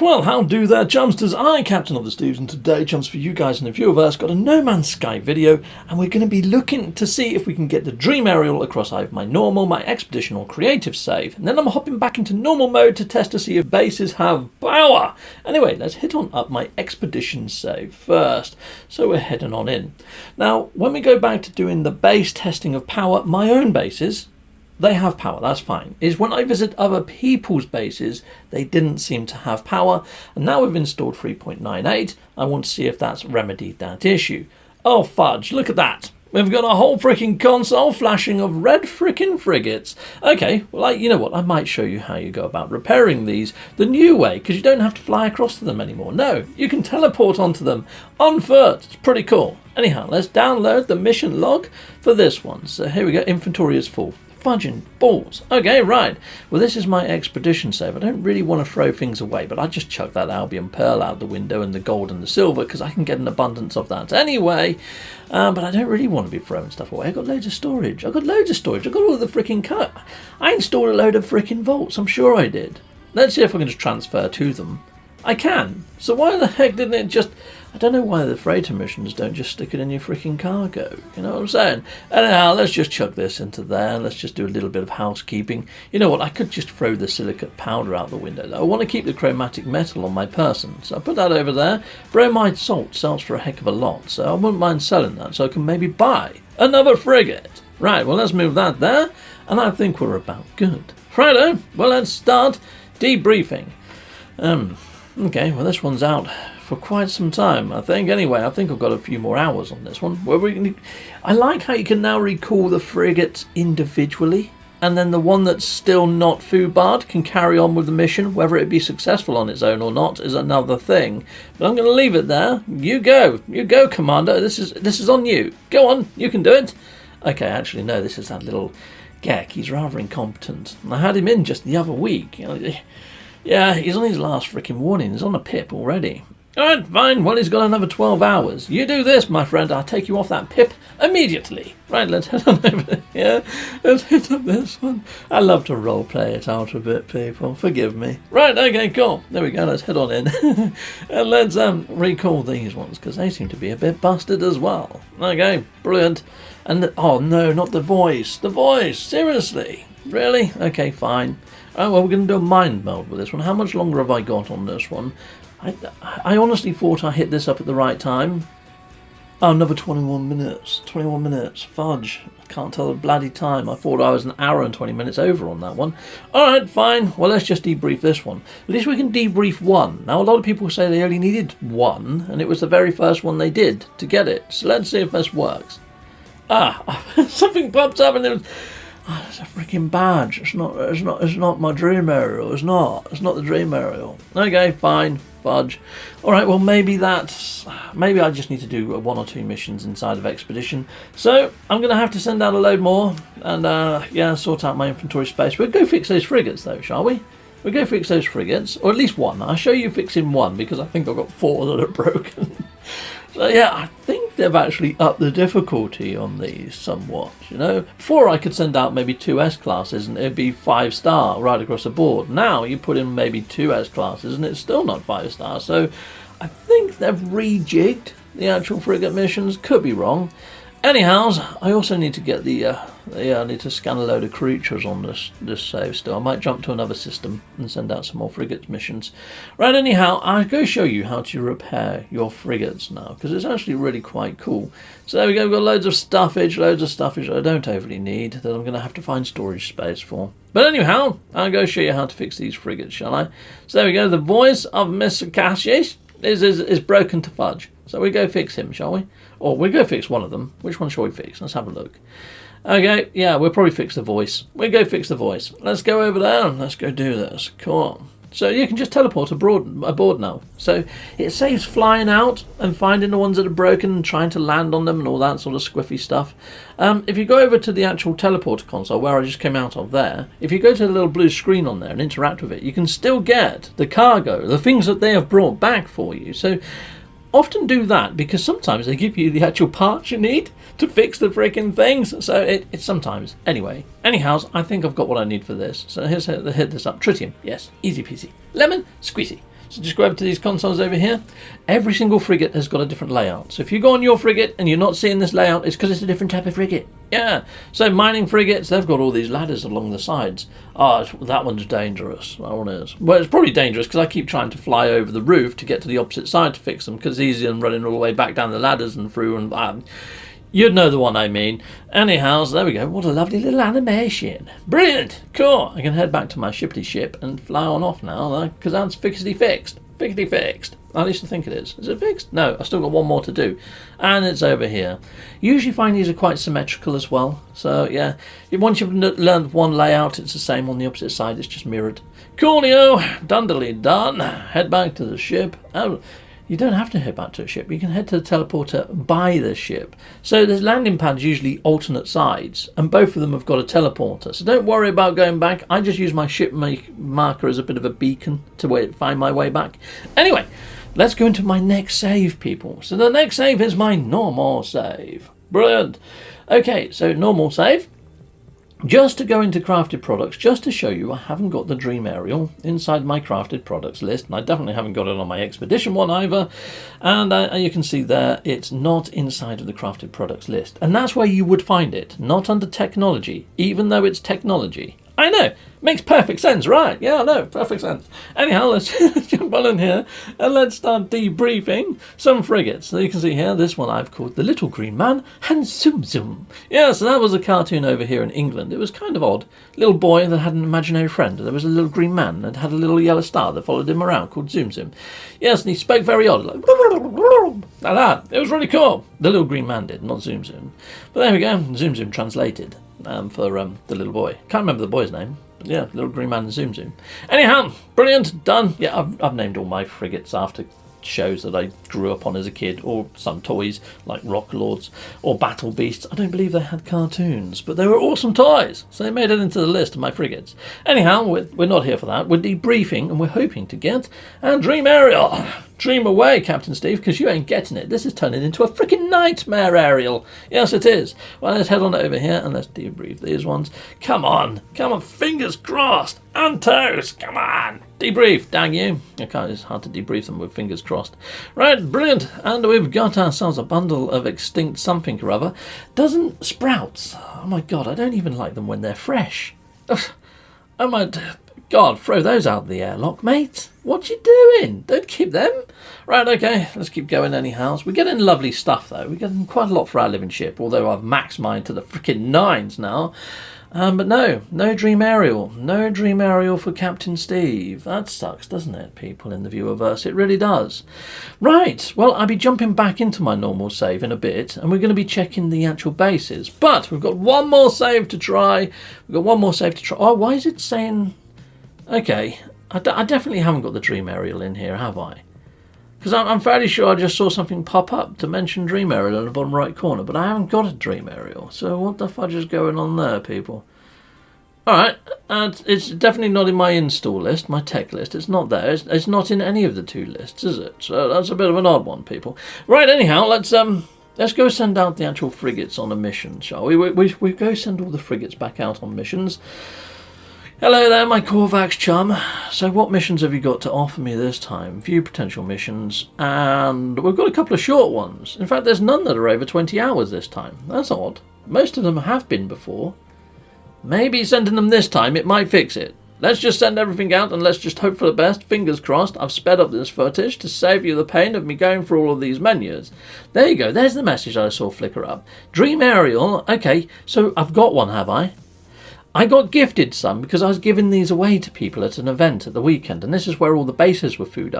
Well, how do there, Jumpsters? I'm Captain of the Steves, and today, Jumps, for you guys and a few of us, got a No Man's Sky video, and we're going to be looking to see if we can get the Dream Aerial across either my normal, my expedition, or creative save. And then I'm hopping back into normal mode to test to see if bases have power. Anyway, let's hit on up my expedition save first. So we're heading on in. Now, when we go back to doing the base testing of power, my own bases, they have power, that's fine. Is when I visit other people's bases, they didn't seem to have power, and now we've installed 3.98, I want to see if that's remedied that issue. Oh fudge, look at that. We've got a whole freaking console flashing of red freaking frigates. Okay, well, you know what, I might show you how you go about repairing these the new way, because you don't have to fly across to them anymore. No, you can teleport onto them on foot. It's pretty cool. Anyhow, let's download the mission log for this one. So here we go, inventory is full. Fudging balls. Okay, right. Well, this is my expedition save. I don't really want to throw things away, but I just chuck that Albion Pearl out the window and the gold and the silver because I can get an abundance of that anyway. But I don't really want to be throwing stuff away. I've got loads of storage. I've got all of the freaking cut. I installed a load of freaking vaults. I'm sure I did. Let's see if I can just transfer to them. I can. So why the heck didn't it just... I don't know why the freighter missions don't just stick it in your freaking cargo. You know what I'm saying? Anyhow, let's just chuck this into there. Let's just do a little bit of housekeeping. You know what? I could just throw the silicate powder out the window, though. I want to keep the chromatic metal on my person. So I put that over there. Bromide salt sells for a heck of a lot, so I wouldn't mind selling that so I can maybe buy another frigate. Right, well, let's move that there. And I think we're about good. Righto, well, let's start debriefing. Okay, well, this one's out for quite some time, I think. Anyway, I think I've got a few more hours on this one. I like how you can now recall the frigates individually, and then the one that's still not food-barred can carry on with the mission. Whether it be successful on its own or not is another thing. But I'm going to leave it there. You go, Commander. This is on you. Go on, you can do it. Okay, actually, no, this is that little Geck. He's rather incompetent. I had him in just the other week. Yeah, he's on his last freaking warning. He's on a pip already. Alright, fine. Well, he's got another 12 hours. You do this, my friend. I'll take you off that pip immediately. Right, let's head on over here. Let's hit up this one. I love to roleplay it out a bit, people. Forgive me. Right, okay, cool. There we go. Let's head on in. And let's recall these ones, because they seem to be a bit busted as well. Okay, brilliant. And, oh no, not the voice. The voice. Seriously. Really? Okay, fine. Oh, well, we're going to do a mind meld with this one. How much longer have I got on this one? I honestly thought I hit this up at the right time. Oh, another 21 minutes. 21 minutes. Fudge. I can't tell the bloody time. I thought I was an hour and 20 minutes over on that one. Alright, fine. Well, let's just debrief this one. At least we can debrief one. Now, a lot of people say they only needed one, and it was the very first one they did to get it. So let's see if this works. Ah, something popped up and it was... Oh, it's a freaking badge. It's not my dream aerial. It's not the dream aerial. Okay, fine. Fudge. Alright, well, maybe I just need to do one or two missions inside of Expedition. So, I'm going to have to send out a load more and, yeah, sort out my inventory space. We'll go fix those frigates, though, shall we? We'll go fix those frigates, or at least one. I'll show you fixing one, because I think I've got 4 that are broken. So yeah, I think they've actually upped the difficulty on these somewhat, you know. Before I could send out maybe 2 S-classes and it'd be 5-star right across the board. Now you put in maybe 2 S-classes and it's still not 5-star. So I think they've rejigged the actual frigate missions. Could be wrong. Anyhow, I also need to get I need to scan a load of creatures on this save still. I might jump to another system and send out some more frigates missions. Right, anyhow, I'll go show you how to repair your frigates now, because it's actually really quite cool. So there we go, we've got loads of stuffage that I don't overly need, that I'm going to have to find storage space for. But anyhow, I'll go show you how to fix these frigates, shall I? So there we go, the voice of Mr. Cassius is broken to fudge. So we go fix him, shall we? Or we'll go fix one of them. Which one shall we fix? Let's have a look. Okay, yeah, we'll probably fix the voice. We'll go fix the voice. Let's go over there and let's go do this. Cool. So you can just teleport aboard now. So it saves flying out and finding the ones that are broken and trying to land on them and all that sort of squiffy stuff. If you go over to the actual teleporter console where I just came out of there, if you go to the little blue screen on there and interact with it, you can still get the cargo, the things that they have brought back for you. So often do that, because sometimes they give you the actual parts you need to fix the freaking things. So it's sometimes. Anyway, anyhow, I think I've got what I need for this. So here's how to hit this up. Tritium, yes, easy peasy. Lemon, squeezy. So just go over to these consoles over here. Every single frigate has got a different layout. So if you go on your frigate and you're not seeing this layout, it's because it's a different type of frigate. Yeah. So mining frigates, they've got all these ladders along the sides. Oh, that one's dangerous. That one is. Well, it's probably dangerous because I keep trying to fly over the roof to get to the opposite side to fix them, because it's easier than running all the way back down the ladders and through and you'd know the one I mean. Anyhow, so there we go. What a lovely little animation. Brilliant. Cool. I can head back to my shippity ship and fly on off now, because that's fixity fixed. Fixity fixed. At least I think it is. Is it fixed? No, I've still got one more to do. And it's over here. You usually find these are quite symmetrical as well. So, yeah. Once you've learned one layout, it's the same on the opposite side. It's just mirrored. Coolio. Dundily done. Head back to the ship. Oh, you don't have to head back to a ship. You can head to the teleporter by the ship. So there's landing pads usually alternate sides, and both of them have got a teleporter. So don't worry about going back. I just use my ship marker as a bit of a beacon to find my way back. Anyway, let's go into my next save, people. So the next save is my normal save. Brilliant. Okay, so normal save. Just to go into crafted products, just to show you I haven't got the Dream Aerial inside my crafted products list, and I definitely haven't got it on my expedition one either, and you can see there it's not inside of the crafted products list, and that's where you would find it, not under technology, even though it's technology. I know, makes perfect sense, right? Yeah, I know, perfect sense. Anyhow, let's jump on in here and let's start debriefing some frigates. So you can see here, this one I've called the Little Green Man and Zoom Zoom. Yeah, so that was a cartoon over here in England. It was kind of odd. Little boy that had an imaginary friend. There was a little green man that had a little yellow star that followed him around called Zoom Zoom. Yes, and he spoke very odd, like that. It was really cool. The Little Green Man did, not Zoom Zoom. But there we go, Zoom Zoom translated. For the little boy. Can't remember the boy's name. But yeah, Little Green Man and Zoom Zoom. Anyhow, brilliant, done. Yeah, I've named all my frigates after shows that I grew up on as a kid, or some toys like Rock Lords or Battle Beasts. I don't believe they had cartoons, but they were awesome toys, so they made it into the list of my frigates. Anyhow, we're not here for that. We're debriefing, and we're hoping to get our Dream Aerial. Dream away, Captain Steve, because you ain't getting it. This is turning into a freaking nightmare aerial. Yes, it is. Well, let's head on over here and let's debrief these ones. Come on, fingers crossed. And toes, come on. Debrief, dang you. It's hard to debrief them with fingers crossed. Right, brilliant. And we've got ourselves a bundle of extinct something or other. Dozen sprouts. Oh my God, I don't even like them when they're fresh. Oh my God, throw those out of the airlock, mate. What you doing? Don't keep them. Right, okay, let's keep going anyhow. We're getting lovely stuff, though. We're getting quite a lot for our living ship, although I've maxed mine to the freaking nines now. But no Dream Aerial. No Dream Aerial for Captain Steve. That sucks, doesn't it, people in the viewerverse? It really does. Right, well, I'll be jumping back into my normal save in a bit, and we're going to be checking the actual bases. But we've got one more save to try. Oh, why is it saying... Okay, I definitely haven't got the Dream Aerial in here, have I? Because I'm fairly sure I just saw something pop up to mention Dream Aerial in the bottom right corner, but I haven't got a Dream Aerial. So what the fudge is going on there, people? Alright, it's definitely not in my install list, my tech list. It's not there. It's not in any of the two lists, is it? So that's a bit of an odd one, people. Right, anyhow, let's go send out the actual frigates on a mission, shall we? We go send all the frigates back out on missions. Hello there, my Korvax chum. So what missions have you got to offer me this time? Few potential missions, and we've got a couple of short ones. In fact, there's none that are over 20 hours this time. That's odd. Most of them have been before. Maybe sending them this time, it might fix it. Let's just send everything out and let's just hope for the best. Fingers crossed. I've sped up this footage to save you the pain of me going through all of these menus. There you go. There's the message I saw flicker up. Dream Aerial. Okay, so I've got one, have I? I got gifted some because I was giving these away to people at an event at the weekend, and this is where all the bases were food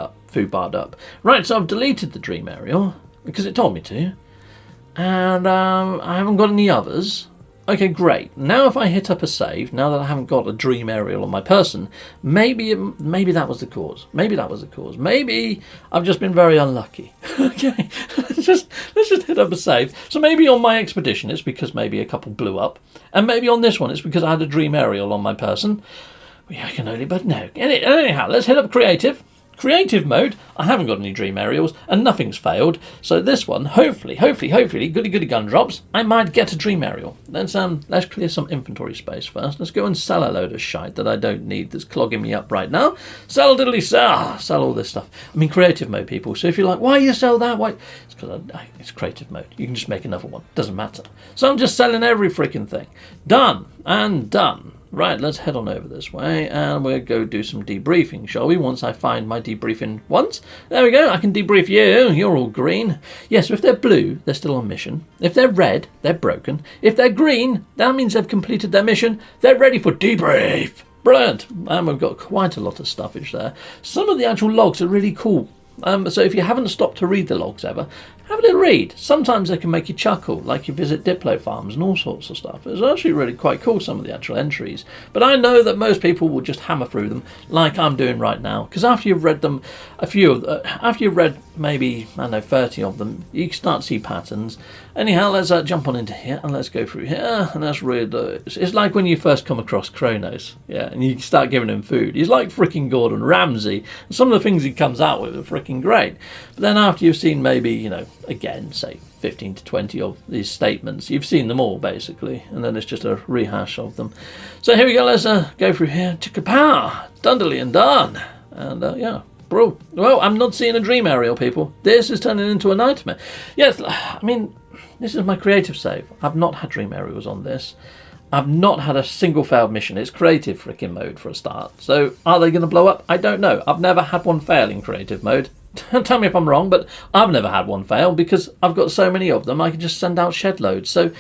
barred up. Right, so I've deleted the Dream Aerial because it told me to, and I haven't got any others. Okay, great. Now if I hit up a save, now that I haven't got a Dream Aerial on my person, maybe that was the cause. Maybe I've just been very unlucky. Okay, let's just hit up a save. So maybe on my expedition it's because maybe a couple blew up, and maybe on this one it's because I had a Dream Aerial on my person. Yeah, I can only but no. Anyhow, let's hit up creative. Creative mode, I haven't got any dream aerials and nothing's failed. So this one, hopefully, goody gun drops, I might get a dream aerial. Let's clear some inventory space first. Let's go and sell a load of shite that I don't need that's clogging me up right now. Sell diddly sell all this stuff. I mean creative mode, people. So if you're like, why you sell that? Why? It's because it's creative mode. You can just make another one. Doesn't matter. So I'm just selling every freaking thing. Done and done. Right, let's head on over this way and we'll go do some debriefing, shall we? Once I find my debriefing ones. There we go, I can debrief you. You're all green. Yes, so if they're blue, they're still on mission. If they're red, they're broken. If they're green, that means they've completed their mission. They're ready for debrief. Brilliant. And we've got quite a lot of stuffage there. Some of the actual logs are really cool. So if you haven't stopped to read the logs ever, have a little read. Sometimes they can make you chuckle, like you visit Diplo farms and all sorts of stuff. It's actually really quite cool, some of the actual entries. But I know that most people will just hammer through them, like I'm doing right now. Because after you've read them, after you've read maybe, 30 of them, you can start to see patterns. Anyhow, let's jump on into here and let's go through here and let's read. It's like when you first come across Kronos, yeah, and you start giving him food. He's like freaking Gordon Ramsay. And some of the things he comes out with are freaking great. But then after you've seen maybe, again, say 15 to 20 of these statements, you've seen them all basically, and then it's just a rehash of them. So here we go, let's go through here. Chicka-pow! Dundily and done. And yeah. Bro, well, I'm not seeing a dream aerial, people. This is turning into a nightmare. Yes, I mean, this is my creative save. I've not had dream aerials on this. I've not had a single failed mission. It's creative freaking mode for a start. So are they going to blow up? I don't know. I've never had one fail in creative mode. Tell me if I'm wrong, but I've never had one fail because I've got so many of them I can just send out shed loads. So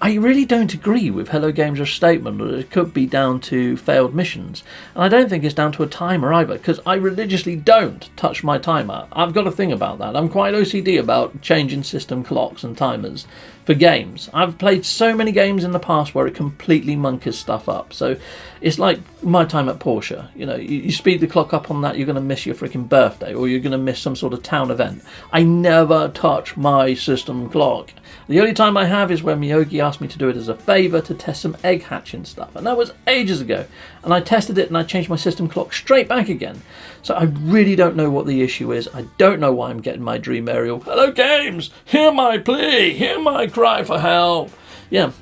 I really don't agree with Hello Games' statement that it could be down to failed missions. And I don't think it's down to a timer either, because I religiously don't touch my timer. I've got a thing about that. I'm quite OCD about changing system clocks and timers for games. I've played so many games in the past where it completely monkeys stuff up. So it's like my time at Porsche. You speed the clock up on that, you're going to miss your freaking birthday, or you're going to miss some sort of town event. I never touch my system clock. The only time I have is when Miyogi asked me to do it as a favour to test some egg hatching stuff, and that was ages ago. And I tested it and I changed my system clock straight back again. So I really don't know what the issue is. I don't know why I'm getting my dream aerial. Hello Games, hear my plea, hear my cry for help. Yeah.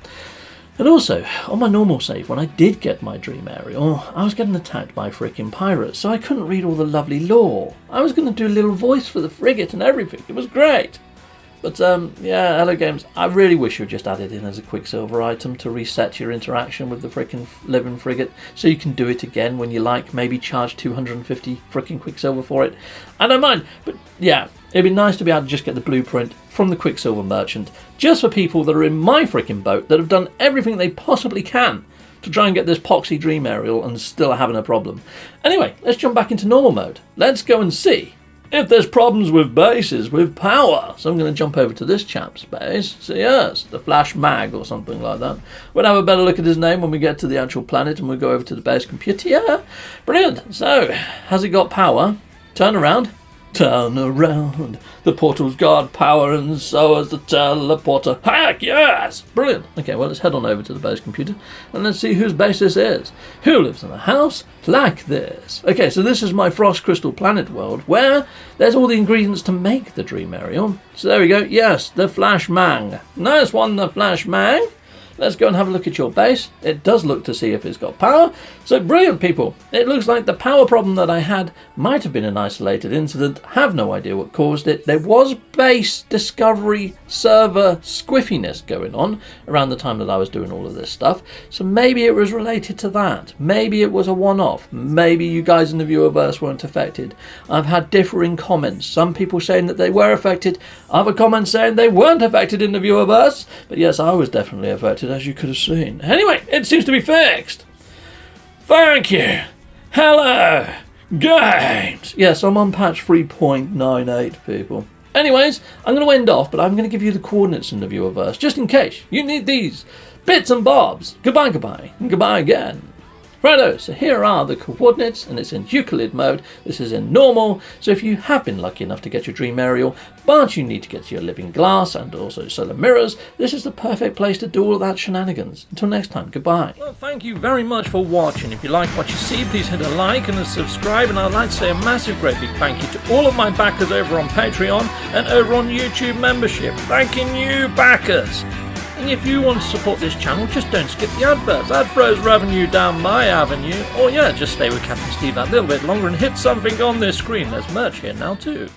And also, on my normal save, when I did get my dream aerial, I was getting attacked by freaking pirates, so I couldn't read all the lovely lore. I was going to do a little voice for the frigate and everything. It was great. But, yeah, Hello Games, I really wish you had just added in as a Quicksilver item to reset your interaction with the frickin' living frigate, so you can do it again when you like, maybe charge 250 frickin' Quicksilver for it. I don't mind, but yeah, it'd be nice to be able to just get the blueprint from the Quicksilver merchant, just for people that are in my frickin' boat that have done everything they possibly can to try and get this poxy dream aerial and still having a problem. Anyway, let's jump back into normal mode. Let's go and see if there's problems with bases, with power. So I'm going to jump over to this chap's base. So yes, the Flash Mag or something like that. We'll have a better look at his name when we get to the actual planet and we'll go over to the base computer. Yeah, brilliant. So, has it got power? Turn around. Turn around. The portal's got power and so has the teleporter. Heck yes! Brilliant. Okay, well, let's head on over to the base computer and let's see whose base this is. Who lives in a house like this? Okay, so this is my Frost Crystal Planet world where there's all the ingredients to make the Dream Aerial. So there we go. Yes, the Flash Mang. Nice one, the Flash Mang. Let's go and have a look at your base. It does look to see if it's got power. So brilliant, people. It looks like the power problem that I had might have been an isolated incident. Have no idea what caused it. There was base discovery server squiffiness going on around the time that I was doing all of this stuff. So maybe it was related to that. Maybe it was a one-off. Maybe you guys in the viewerverse weren't affected. I've had differing comments. Some people saying that they were affected. Other comments saying they weren't affected in the viewerverse. But yes, I was definitely affected, as you could have seen. Anyway, it seems to be fixed. Thank you. Hello, Games. Yes, I'm on patch 3.98, people. Anyways, I'm going to end off, but I'm going to give you the coordinates in the viewerverse, just in case you need these bits and bobs. Goodbye, goodbye, and goodbye again. Righto, so here are the coordinates, and it's in Euclid mode. This is in normal, so if you have been lucky enough to get your dream aerial, but you need to get to your living glass and also solar mirrors, this is the perfect place to do all that shenanigans. Until next time, goodbye. Well, thank you very much for watching. If you like what you see, please hit a like and a subscribe, and I'd like to say a massive, great big thank you to all of my backers over on Patreon and over on YouTube membership. Thanking you, backers! And if you want to support this channel, just don't skip the adverts. That throws revenue down my avenue. Or yeah, just stay with Captain Steve that little bit longer and hit something on this screen. There's merch here now too.